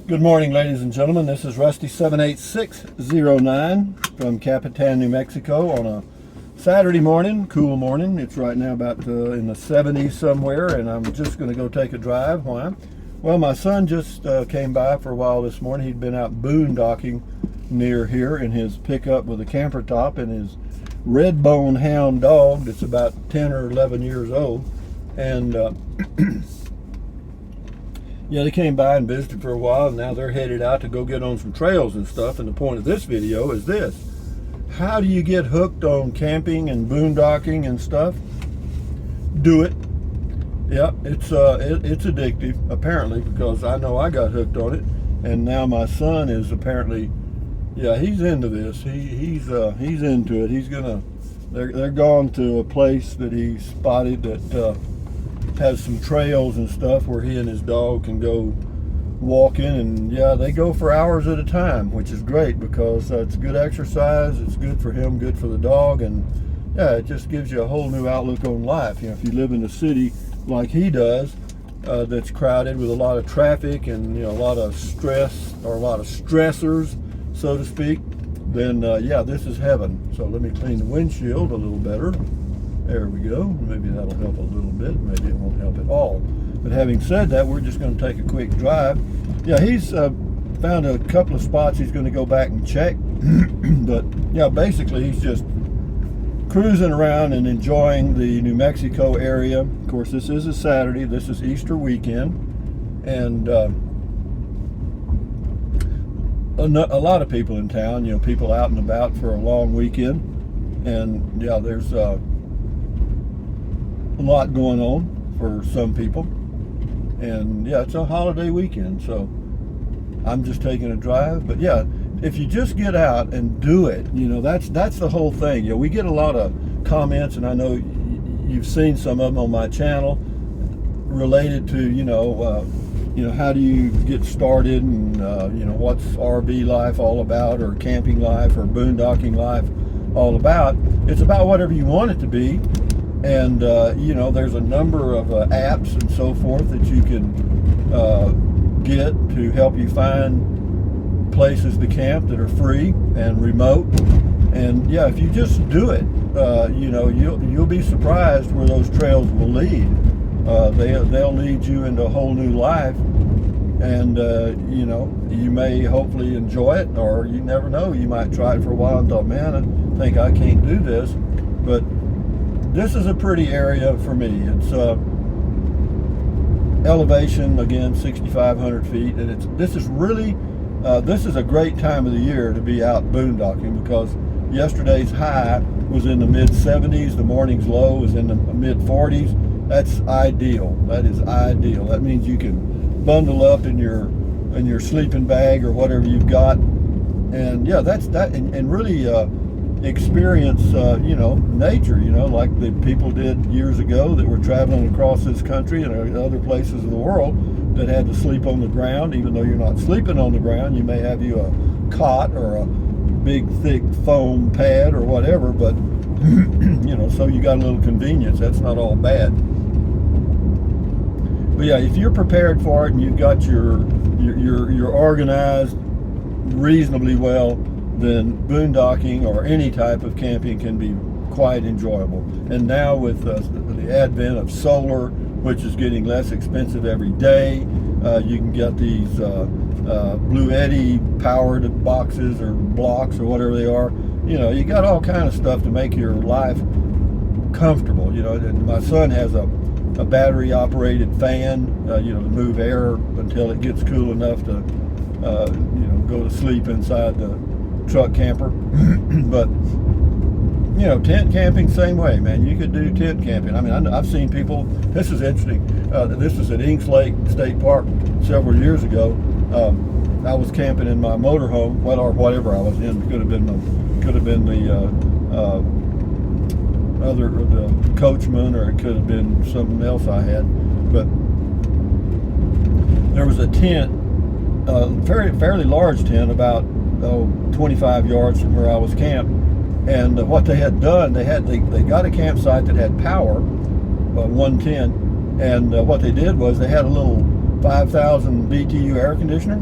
Good morning, ladies and gentlemen. This is Rusty 78609 from Capitan, New Mexico on a Saturday morning, cool morning. It's right now about in the 70s somewhere, and I'm just going to go take a drive. Why? Well, my son just came by for a while this morning. He'd been out boondocking near here in his pickup with a camper top and his red bone hound dog that's about 10 or 11 years old. And yeah, they came by and visited for a while, and now they're headed out to go get on some trails and stuff. And the point of this video is this: how do you get hooked on camping and boondocking and stuff? Do it. Yeah, it's addictive, apparently, because I know I got hooked on it, and now my son is apparently, yeah, he's into this. He's into it. They're going to a place that he spotted that has some trails and stuff where he and his dog can go walking, and yeah, they go for hours at a time, which is great because it's good exercise. It's good for him, good for the dog, and yeah, it just gives you a whole new outlook on life. You know, if you live in a city like he does, that's crowded with a lot of traffic and a lot of stress or a lot of stressors, so to speak, then yeah, this is heaven. So let me clean the windshield a little better. There we go. Maybe that'll help a little bit. Maybe it won't help at all. But having said that, we're just going to take a quick drive. Yeah, he's found a couple of spots he's going to go back and check. But yeah, basically he's just cruising around and enjoying the New Mexico area. Of course, this is a Saturday. This is Easter weekend. And a lot of people in town, people out and about for a long weekend. And yeah, there's a lot going on for some people, and yeah, it's a holiday weekend, so I'm just taking a drive. But yeah, if you just get out and do it, that's the whole thing. We get a lot of comments, and I know you've seen some of them on my channel related to how do you get started, and what's RV life all about, or camping life, or boondocking life all about. It's about whatever you want it to be. And there's a number of apps and so forth that you can get to help you find places to camp that are free and remote. And yeah, if you just do it, you'll be surprised where those trails will lead. They'll lead you into a whole new life, and you may hopefully enjoy it, or you never know, you might try it for a while and thought, man, I think I can't do this. But this is a pretty area for me. It's elevation, again, 6,500 feet, and this is a great time of the year to be out boondocking, because yesterday's high was in the mid-70s, the morning's low was in the mid-40s. That's ideal. That is ideal. That means you can bundle up in your sleeping bag or whatever you've got, and yeah, that's that, and really experience nature, like the people did years ago that were traveling across this country and other places of the world that had to sleep on the ground. Even though you're not sleeping on the ground, you may have you a cot or a big thick foam pad or whatever, but so you got a little convenience. That's not all bad. But yeah, if you're prepared for it and you've got you're organized reasonably well, then boondocking or any type of camping can be quite enjoyable. And now with the advent of solar, which is getting less expensive every day, you can get these Blue Eddy powered boxes or blocks or whatever they are. You got all kind of stuff to make your life comfortable. And my son has a battery operated fan, to move air until it gets cool enough to go to sleep inside the truck camper. But tent camping, same way, man. You could do tent camping. I mean, I've seen people. This is interesting. This was at Inks Lake State Park several years ago. I was camping in my motorhome, or whatever I was in. Could have been the coachman, or it could have been something else I had. But there was a tent, fairly large tent, about 25 yards from where I was camped. And what they had done, they got a campsite that had power, 110, and what they did was they had a little 5,000 BTU air conditioner,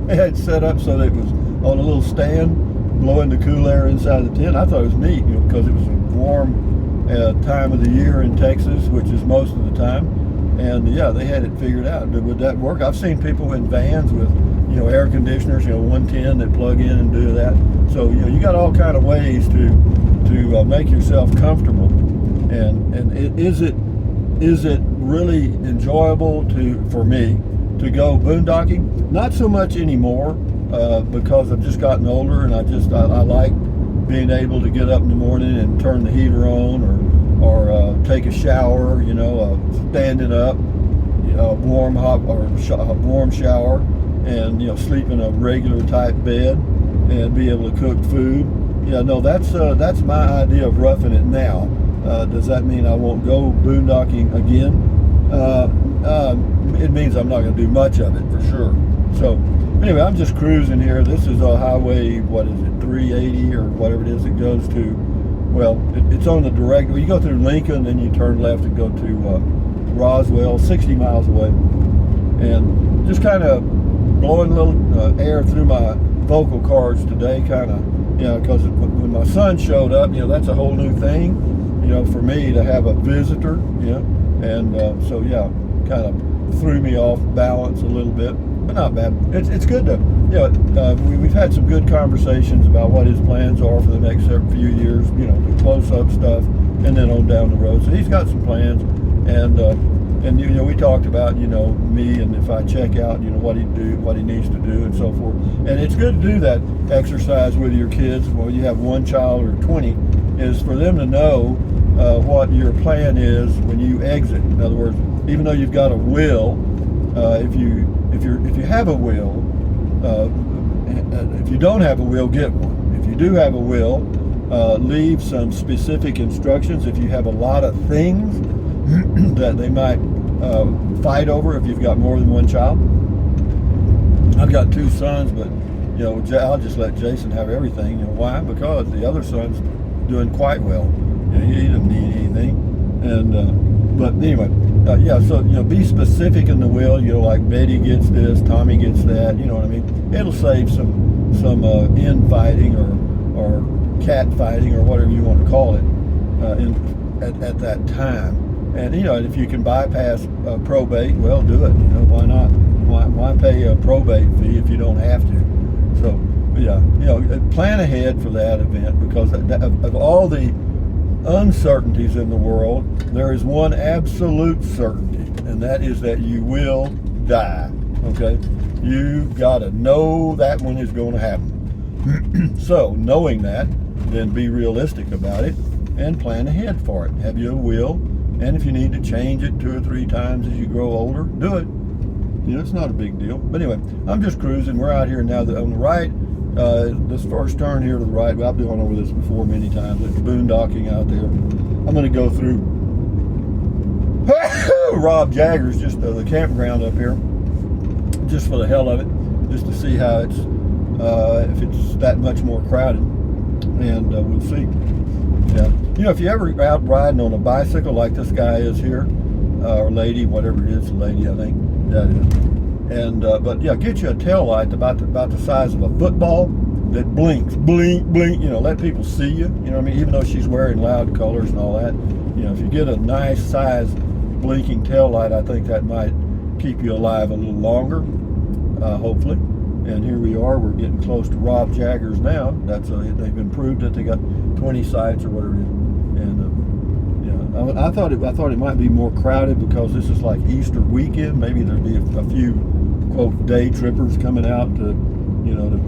they had set up so that it was on a little stand, blowing the cool air inside the tent. I thought it was neat, because it was a warm time of the year in Texas, which is most of the time. And yeah, they had it figured out. But would that work? I've seen people in vans with, air conditioners, 110 that plug in and do that. So, you got all kind of ways to make yourself comfortable. And is it really enjoyable for me to go boondocking? Not so much anymore, because I've just gotten older, and I like being able to get up in the morning and turn the heater on, or take a shower, standing up, warm shower, and sleep in a regular type bed and be able to cook food. Yeah, no, that's my idea of roughing it now. Does that mean I won't go boondocking again? It means I'm not going to do much of it for sure. So anyway, I'm just cruising here. This is a highway, 380 or whatever it is it goes to. Well, it's on the direct. You go through Lincoln, then you turn left and go to Roswell, 60 miles away, and just kind of blowing a little air through my vocal cords today, kind of, because when my son showed up, that's a whole new thing, for me to have a visitor, and so yeah, kind of threw me off balance a little bit, but not bad. It's good to, we've had some good conversations about what his plans are for the next few years, the close-up stuff, and then on down the road. So he's got some plans, and we talked about, me, and if I check out, what he needs to do, and so forth. And it's good to do that exercise with your kids. Well, you have one child or 20, is for them to know what your plan is when you exit. In other words, even though you've got a will, if you have a will, if you don't have a will, get one. If you do have a will, leave some specific instructions. If you have a lot of things that they might fight over, if you've got more than one child. I've got 2 sons, but I'll just let Jason have everything. Why? Because the other son's doing quite well. He doesn't need anything. And but anyway, yeah. So be specific in the will. Like Betty gets this, Tommy gets that. You know what I mean? It'll save some infighting or cat fighting or whatever you want to call it at that time. And if you can bypass probate, well, do it. Why not? Why pay a probate fee if you don't have to? So yeah, plan ahead for that event, because of all the uncertainties in the world, there is one absolute certainty, and that is that you will die. Okay, you've got to know that one is going to happen. So knowing that, then be realistic about it and plan ahead for it. Have your will. And if you need to change it 2 or 3 times as you grow older, do it. It's not a big deal. But anyway, I'm just cruising. We're out here now on the right. This first turn here to the right, I've been over this before many times. It's boondocking out there. I'm going to go through Rob Jagger's, just the campground up here, just for the hell of it, just to see how it's, if it's that much more crowded. And we'll see. Yeah. If you ever out riding on a bicycle like this guy is here, or lady, whatever it is, a lady, I think that is. And but yeah, get you a tail light about the size of a football that blinks, blink, blink. Let people see you. What I mean? Even though she's wearing loud colors and all that, if you get a nice size blinking tail light, I think that might keep you alive a little longer, hopefully. And here we are. We're getting close to Rob Jagger's now. They've improved it. They got 20 sites or whatever it is. And I thought it might be more crowded because this is like Easter weekend. Maybe there'd be a few quote day trippers coming out to to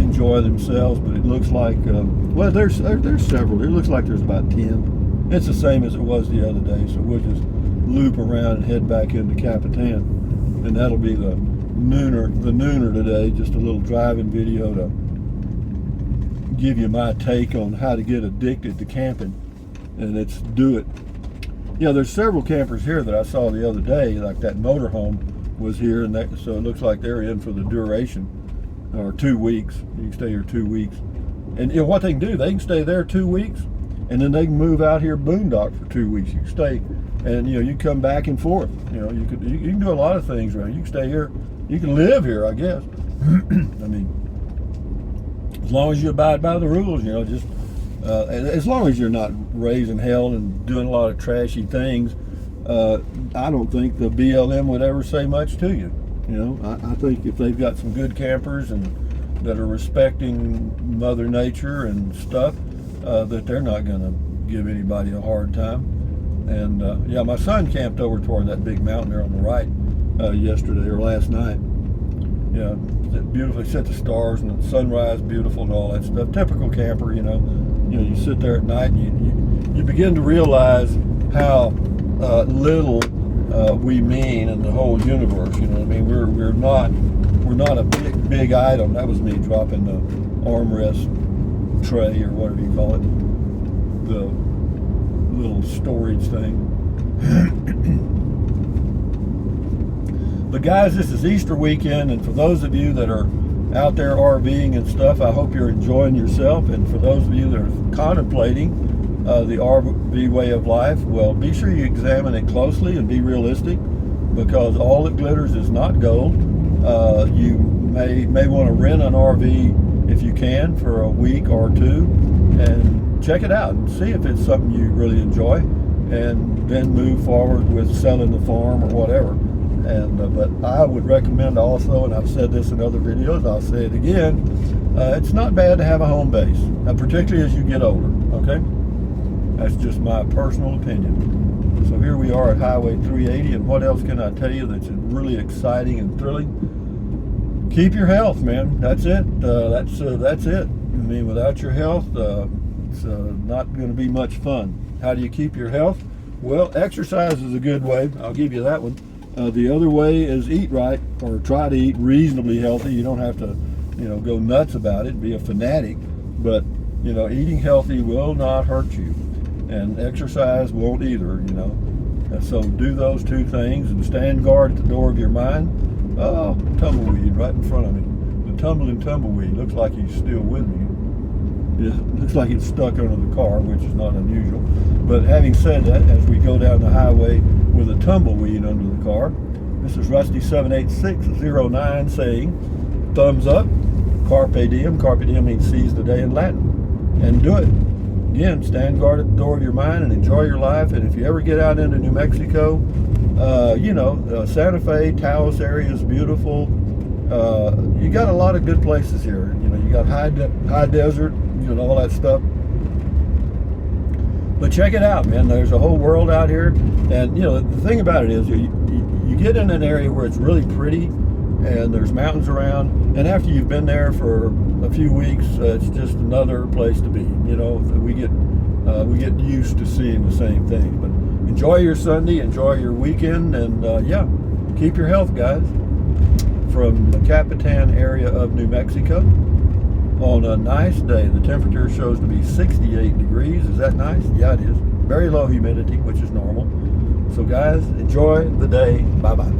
enjoy themselves. But it looks like well, there's several. It looks like there's about 10. It's the same as it was the other day. So we'll just loop around and head back into Capitan, and that'll be the nooner today. Just a little driving video to give you my take on how to get addicted to camping, and it's do it. There's several campers here that I saw the other day, like that motorhome was here, and so it looks like they're in for the duration, or 2 weeks. You can stay here 2 weeks, and what they can do, they can stay there 2 weeks, and then they can move out here boondock for 2 weeks. You can stay, and you come back and forth. You can do a lot of things around. You can stay here You can live here, I guess. I mean, as long as you abide by the rules, you know, just as long as you're not raising hell and doing a lot of trashy things, I don't think the BLM would ever say much to you. You know, I think if they've got some good campers and that are respecting Mother Nature and stuff, that they're not going to give anybody a hard time. And yeah, my son camped over toward that big mountain there on the right yesterday or last night. Yeah, beautifully set the stars and the sunrise beautiful and all that stuff. Typical camper, you know. You know, you sit there at night and you begin to realize how little we mean in the whole universe. You know what I mean? We're not a big item. That was me dropping the armrest tray or whatever you call it, the little storage thing. But guys, this is Easter weekend, and for those of you that are out there RVing and stuff, I hope you're enjoying yourself. And for those of you that are contemplating the RV way of life, well, be sure you examine it closely and be realistic, because all that glitters is not gold. You may want to rent an RV if you can for a week or two and check it out and see if it's something you really enjoy, and then move forward with selling the farm or whatever. And but I would recommend also, and I've said this in other videos, I'll say it again, it's not bad to have a home base, particularly as you get older, okay? That's just my personal opinion. So here we are at Highway 380, and what else can I tell you that's really exciting and thrilling? Keep your health, man. That's it. That's it. I mean, without your health, it's not going to be much fun. How do you keep your health? Well, exercise is a good way. I'll give you that one. The other way is eat right, or try to eat reasonably healthy. You don't have to, you know, go nuts about it, be a fanatic, but, you know, eating healthy will not hurt you, and exercise won't either, you know. So do those two things and stand guard at the door of your mind. Oh, tumbleweed right in front of me. The tumbling tumbleweed. Looks like he's still with me. It looks like it's stuck under the car, which is not unusual. But having said that, as we go down the highway with a tumbleweed under the car, this is Rusty 78609 saying, thumbs up, carpe diem. Carpe diem means seize the day in Latin. And do it. Again, stand guard at the door of your mind and enjoy your life. And if you ever get out into New Mexico, you know, Santa Fe, Taos area is beautiful. You got a lot of good places here. You know, you got high desert, you know, all that stuff. But check it out, man. There's a whole world out here. And, you know, the thing about it is you get in an area where it's really pretty and there's mountains around. And after you've been there for a few weeks, it's just another place to be. You know, we get used to seeing the same thing. But enjoy your Sunday, enjoy your weekend, and yeah, keep your health, guys. From the Capitan area of New Mexico, on a nice day, the temperature shows to be 68 degrees. Is that nice? Yeah, it is. Very low humidity, which is normal. So guys, enjoy the day. Bye-bye.